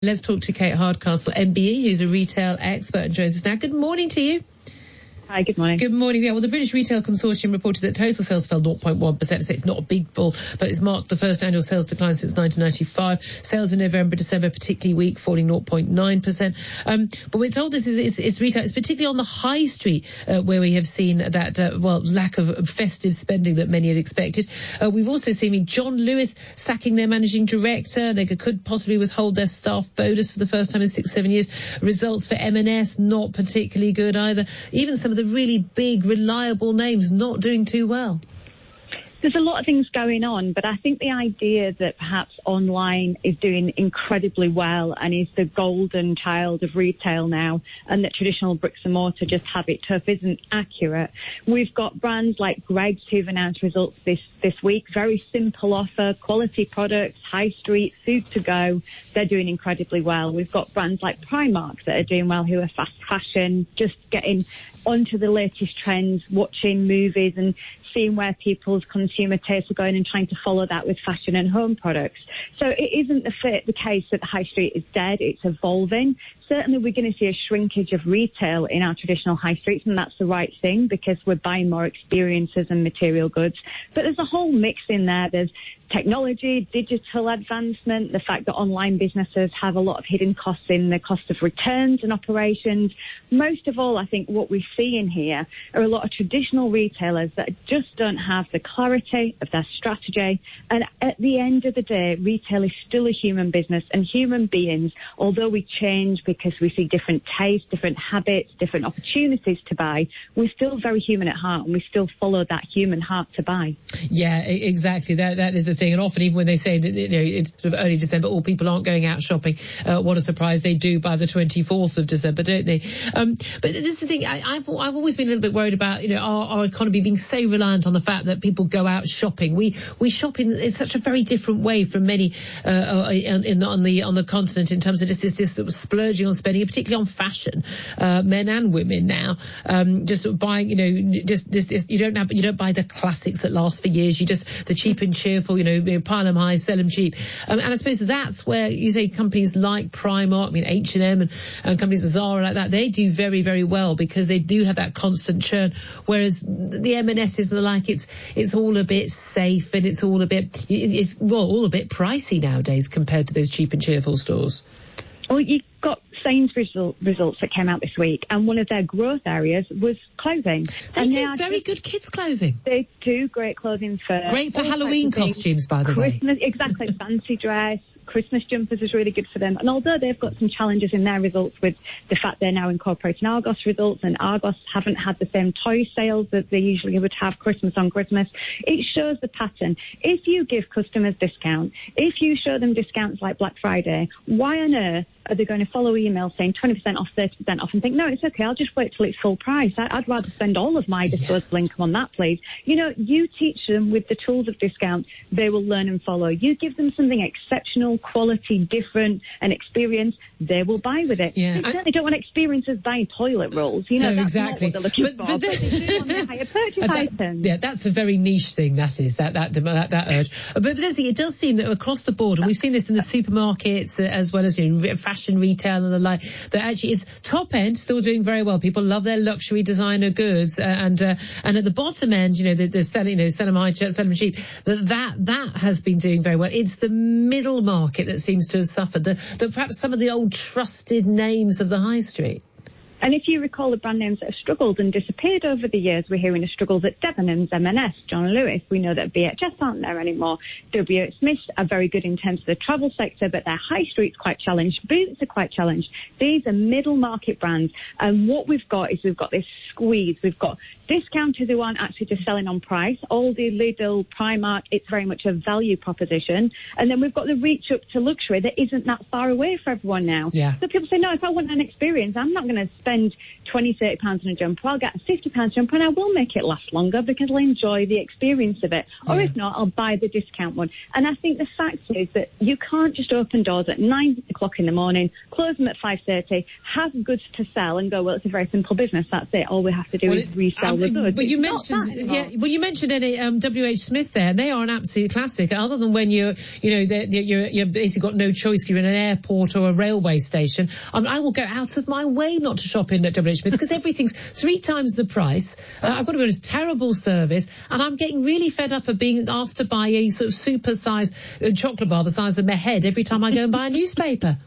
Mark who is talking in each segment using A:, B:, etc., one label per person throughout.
A: Let's talk to Kate Hardcastle, MBE, who's a retail expert and joins us now. Good morning to you.
B: Hi, good morning.
A: Good morning. Yeah, well, the British Retail Consortium reported that total sales fell 0.1%. So it's not a big fall, but it's marked the first annual sales decline since 1995. Sales in November, December, particularly weak, falling 0.9%. But we're told this is retail. It's particularly on the high street where we have seen that, lack of festive spending that many had expected. We've also seen John Lewis sacking their managing director. They could possibly withhold their staff bonus for the first time in 6-7 years. Results for M&S not particularly good either. Even some of the really big, reliable names not doing too well.
B: There's a lot of things going on, but I think the idea that perhaps online is doing incredibly well and is the golden child of retail now, and that traditional bricks and mortar just have it tough, isn't accurate. We've got brands like Greggs who've announced results this week. Very simple offer, quality products, high street, food to go. They're doing incredibly well. We've got brands like Primark that are doing well, who are fast fashion, just getting onto the latest trends, watching movies and seeing where people's consumer tastes are going and trying to follow that with fashion and home products. So it isn't the case that the high street is dead. It's evolving. Certainly we're going to see a shrinkage of retail in our traditional high streets, and that's the right thing because we're buying more experiences and material goods. But there's a whole mix in there. There's technology, digital advancement, the fact that online businesses have a lot of hidden costs in the cost of returns and operations. Most of all, I think what we see in here are a lot of traditional retailers that just don't have the clarity of their strategy. And at the end of the day, retail is still a human business, and human beings, although we change because we see different tastes, different habits, different opportunities to buy, we're still very human at heart, and we still follow that human heart to buy.
A: Yeah, exactly. That is the thing. And often, even when they say that it's sort of early December, all people aren't going out shopping, what a surprise, they do by the 24th of December, don't they? But this is the thing. I've always been a little bit worried about our economy being so reliant on the fact that people go out shopping. We shop in such a very different way from many on the continent in terms of just this sort of splurging on spending, particularly on fashion, men and women now. Just buying, you don't buy the classics that last for years. You just the cheap and cheerful, pile them high, sell them cheap. And I suppose that's where you say companies like Primark, H&M and companies like Zara like that, they do very, very well because they do have that constant churn. Whereas the M&S's are like it's all a bit safe and it's all a bit pricey nowadays compared to those cheap and cheerful stores.
B: Well, you got Sainsbury's results that came out this week, and one of their growth areas was clothing.
A: They do very good kids' clothing.
B: They do great clothing
A: great for Halloween costumes, by the way.
B: Exactly, fancy dress. Christmas jumpers is really good for them. And although they've got some challenges in their results with the fact they're now incorporating Argos results, and Argos haven't had the same toy sales that they usually would have Christmas on Christmas, it shows the pattern. If you give customers discount, if you show them discounts like Black Friday, why on earth are they going to follow emails saying 20% off, 30% off and think, no, it's okay, I'll just wait till it's full price. I'd rather spend all of my disposable income on that, please. You teach them with the tools of discount, they will learn and follow. You give them something exceptional, quality, different, and experience, they will buy with it.
A: Yeah.
B: They certainly don't want experiences buying toilet rolls.
A: No,
B: that's
A: exactly.
B: not what they're looking for. But they do want the higher purchase items.
A: Yeah, that's a very niche thing, that is, that urge. But Leslie, it does seem that across the board, and we've seen this in the supermarkets as well as fashion retail and the like, that actually is top end still doing very well. People love their luxury designer goods, and at the bottom end, they're selling, sell them high, sell them cheap. That has been doing very well. It's the middle market that seems to have suffered. That perhaps some of the old trusted names of the high street.
B: And if you recall the brand names that have struggled and disappeared over the years, we're hearing of struggles at Debenhams, M&S, John Lewis. We know that BHS aren't there anymore. W.H. Smith are very good in terms of the travel sector, but their high street's quite challenged. Boots are quite challenged. These are middle market brands. And what we've got is we've got this squeeze. We've got discounters who aren't actually just selling on price. Aldi, Lidl, Primark, it's very much a value proposition. And then we've got the reach up to luxury that isn't that far away for everyone now.
A: Yeah.
B: So people say, no, if I want an experience, I'm not going to spend spend £20, £30 on a jumper, I'll get a £50 jumper and I will make it last longer because I'll enjoy the experience of it.
A: Yeah.
B: Or if not, I'll buy the discount one. And I think the fact is that you can't just open doors at 9 o'clock in the morning, close them at 5:30, have goods to sell and go, well, it's a very simple business. That's it. All we have to do is resell the goods.
A: But you mentioned WH Smith there, and they are an absolute classic. Other than when you're basically got no choice, you're in an airport or a railway station. I will go out of my way not to shop in at WH Smith because everything's 3 times the price. I've got to be honest, terrible service, and I'm getting really fed up of being asked to buy a sort of super-sized chocolate bar the size of my head every time I go and buy a newspaper.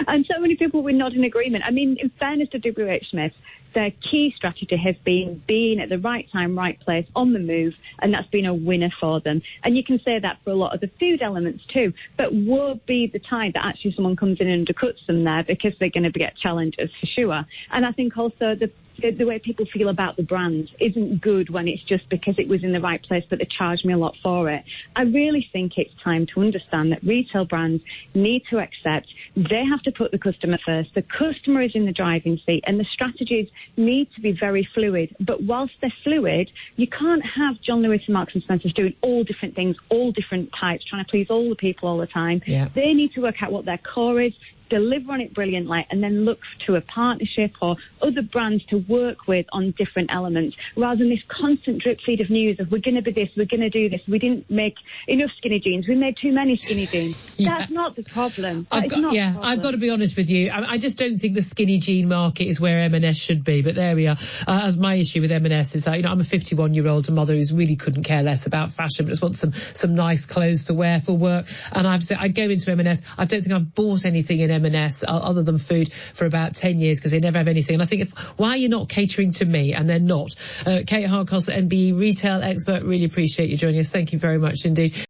B: And so many people were not in agreement. I mean, in fairness to WH Smith, their key strategy has been being at the right time, right place, on the move, and that's been a winner for them. And you can say that for a lot of the food elements too, but would be the time that actually someone comes in and undercuts them there because they're going to get challenges for sure. And I think also the way people feel about the brand isn't good when it's just because it was in the right place but they charged me a lot for it. I really think it's time to understand that retail brands need to accept they have to put the customer first. The customer is in the driving seat and the strategies need to be very fluid. But whilst they're fluid, you can't have John Lewis and Marks and Spencer doing all different things, all different types, trying to please all the people all the time.
A: Yeah.
B: They need to work out what their core is, deliver on it brilliantly, and then look to a partnership or other brands to work with on different elements, rather than this constant drip feed of news of we're going to be this, we're going to do this, we didn't make enough skinny jeans, we made too many skinny jeans. Yeah. That's not the problem. I've
A: got to be honest with you. I just don't think the skinny jean market is where M&S should be, but there we are. As my issue with M&S is that, I'm a 51-year-old mother who really couldn't care less about fashion, but just wants some nice clothes to wear for work. And I go into M&S. I don't think I've bought anything in M&S other than food for about 10 years because they never have anything. And I think, why are you not catering to me? And they're not. Kate Hardcastle, MBE retail expert, really appreciate you joining us. Thank you very much indeed.